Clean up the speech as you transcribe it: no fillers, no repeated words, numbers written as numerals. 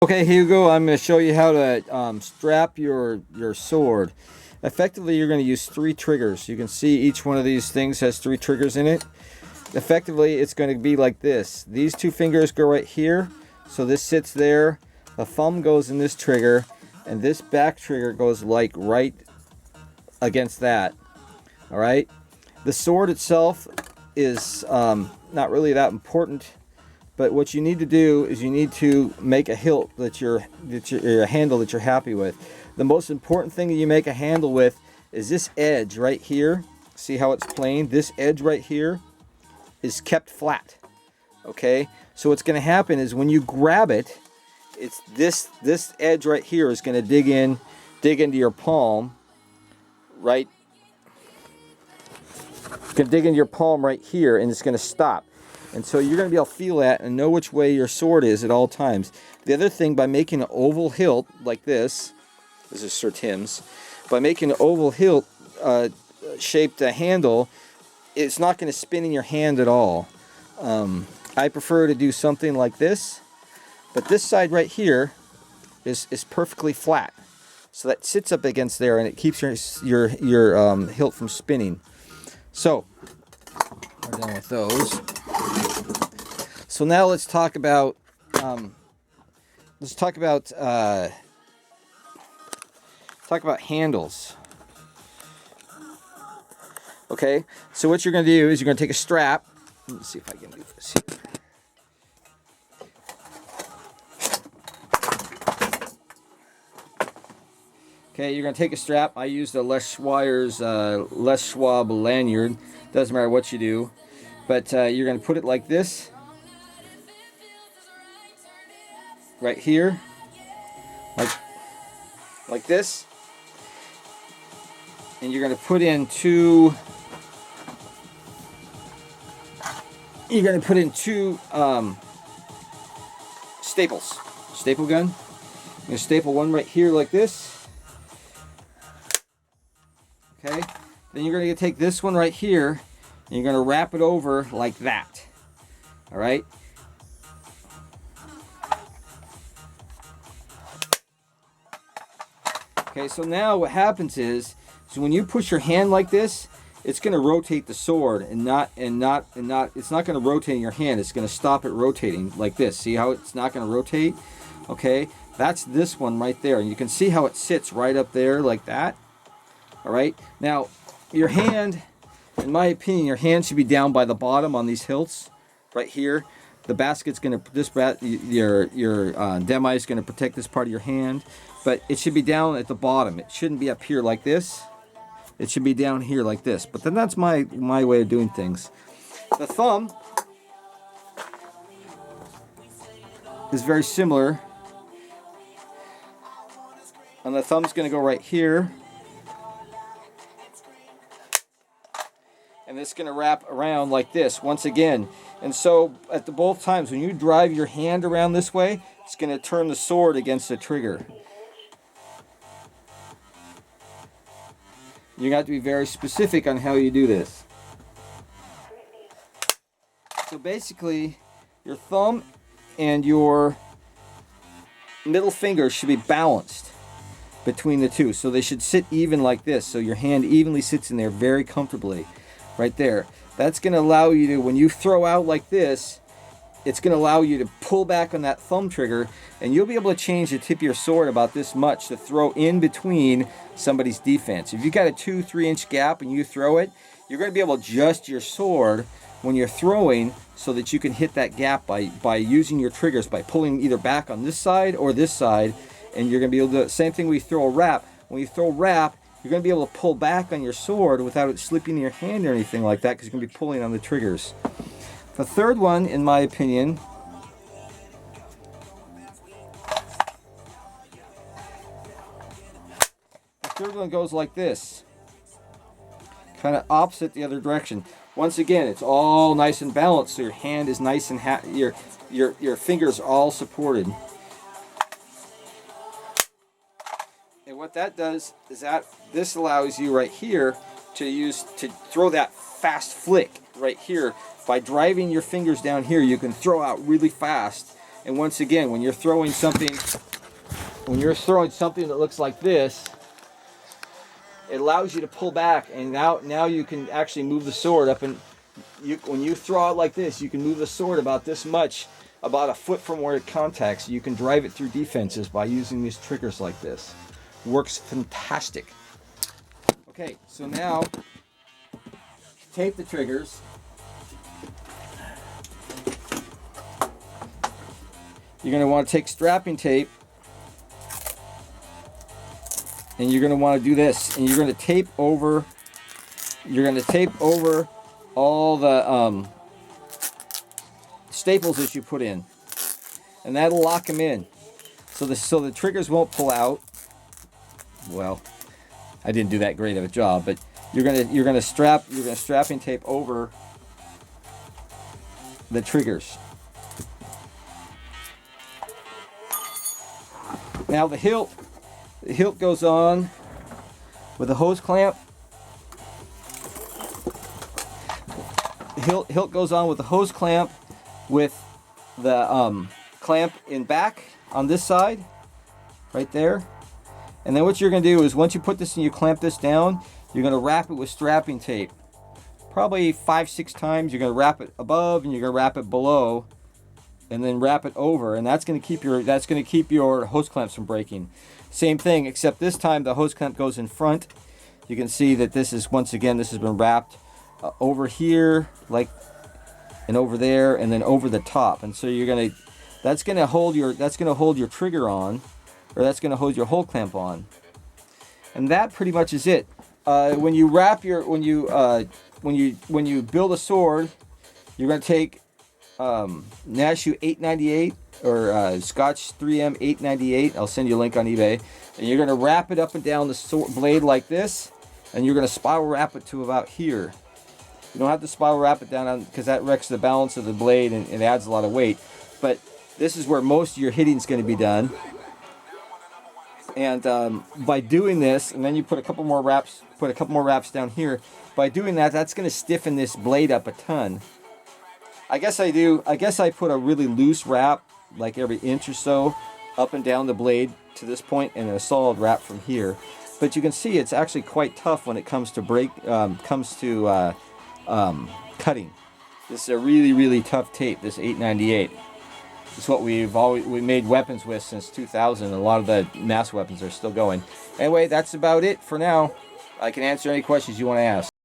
Okay, here you go. I'm going to show you how to strap your sword. Effectively, you're going to use 3 triggers. You can see each one of these things has 3 triggers in it. Effectively, it's going to be like this. These 2 fingers go right here, so this sits there. The thumb goes in this trigger, and this back trigger goes like right against that. All right. The sword itself is not really that important. But what you need to do is you need to make a hilt that your handle that you're happy with. The most important thing that you make a handle with is this edge right here. See how it's planed? This edge right here is kept flat. Okay? So what's going to happen is when you grab it, it's this edge right here is going to dig into your palm, right? It's going to dig into your palm right here, and it's going to stop. And so you're going to be able to feel that and know which way your sword is at all times. The other thing, by making an oval hilt like this is Sir Tim's, by making an oval hilt shaped handle, it's not going to spin in your hand at all. I prefer to do something like this, but this side right here is perfectly flat. So that sits up against there and it keeps your hilt from spinning. So, we're done with those. So now let's talk about handles. Okay, so what you're going to do is you're going to take a strap. Let's see if I can do this here. Okay, you're going to take a strap. I used a Les Schwab lanyard. Doesn't matter what you do, but you're going to put it like this. Right here, like this, and you're going to put in two. You're going to put in 2 staples. Staple gun. I'm going to staple one right here like this. Okay. Then you're going to take this one right here, and you're going to wrap it over like that. All right. Okay, so now what happens is, so when you push your hand like this, it's going to rotate the sword and it's not going to rotate in your hand. It's going to stop it rotating like this. See how it's not going to rotate? Okay, that's this one right there. And you can see how it sits right up there like that. All right, now your hand, in my opinion, your hand should be down by the bottom on these hilts right here. The basket's going to, your demi is going to protect this part of your hand, but it should be down at the bottom. It shouldn't be up here like this. It should be down here like this. But then that's my way of doing things. The thumb is very similar. And the thumb's going to go right here. And it's going to wrap around like this once again. And so at both times, when you drive your hand around this way, it's going to turn the sword against the trigger. You're going to have to be very specific on how you do this. So basically, your thumb and your middle finger should be balanced between the two. So they should sit even like this. So your hand evenly sits in there very comfortably. Right there. That's going to allow you to, when you throw out like this, it's going to allow you to pull back on that thumb trigger, and you'll be able to change the tip of your sword about this much to throw in between somebody's defense. If you've got a 2-3 inch gap and you throw it, you're going to be able to adjust your sword when you're throwing so that you can hit that gap by using your triggers, by pulling either back on this side or this side, and you're going to be able to do the same thing when you throw a wrap. When you throw wrap, you're going to be able to pull back on your sword without it slipping in your hand or anything like that, because you're going to be pulling on the triggers. The third one, in my opinion, goes like this, kind of opposite the other direction. Once again, it's all nice and balanced, so your hand is nice and your fingers are all supported. And what that does is that this allows you right here to throw that fast flick right here. By driving your fingers down here, you can throw out really fast And once again, when you're throwing something that looks like this, it allows you to pull back, and now you can actually move the sword up, and when you throw it like this, you can move the sword about this much, about a foot from where it contacts. You can drive it through defenses by using these triggers like this. Works fantastic. Okay, so now tape the triggers. You're going to want to take strapping tape, and you're going to want to do this, and you're going to tape over. You're going to tape over all the staples that you put in, and that'll lock them in, so the triggers won't pull out. Well, I didn't do that great of a job, but you're gonna strapping tape over the triggers. Now the hilt goes on with a hose clamp. The hilt goes on with the hose clamp, with the clamp in back on this side, right there. And then what you're going to do is, once you put this and you clamp this down, you're going to wrap it with strapping tape. Probably 5-6 times. You're going to wrap it above, and you're going to wrap it below, and then wrap it over, and that's going to keep your hose clamps from breaking. Same thing, except this time the hose clamp goes in front. You can see that this is, once again, this has been wrapped over here, like, and over there, and then over the top. And so that's going to hold your trigger on, or that's going to hold your hold clamp on. And that pretty much is it. When you build a sword, you're going to take Nashu 898 or Scotch 3M 898. I'll send you a link on eBay. And you're going to wrap it up and down the sword blade like this, and you're going to spiral wrap it to about here. You don't have to spiral wrap it down, because that wrecks the balance of the blade and it adds a lot of weight. But this is where most of your hitting is going to be done. And by doing this, and then you put a couple more wraps down here. By doing that, that's going to stiffen this blade up a ton. I guess I put a really loose wrap, like every inch or so, up and down the blade to this point, and a solid wrap from here. But you can see it's actually quite tough when it comes to cutting. This is a really, really tough tape, this 898. It's what we made weapons with since 2000. A lot of the mass weapons are still going. Anyway, that's about it for now. I can answer any questions you want to ask.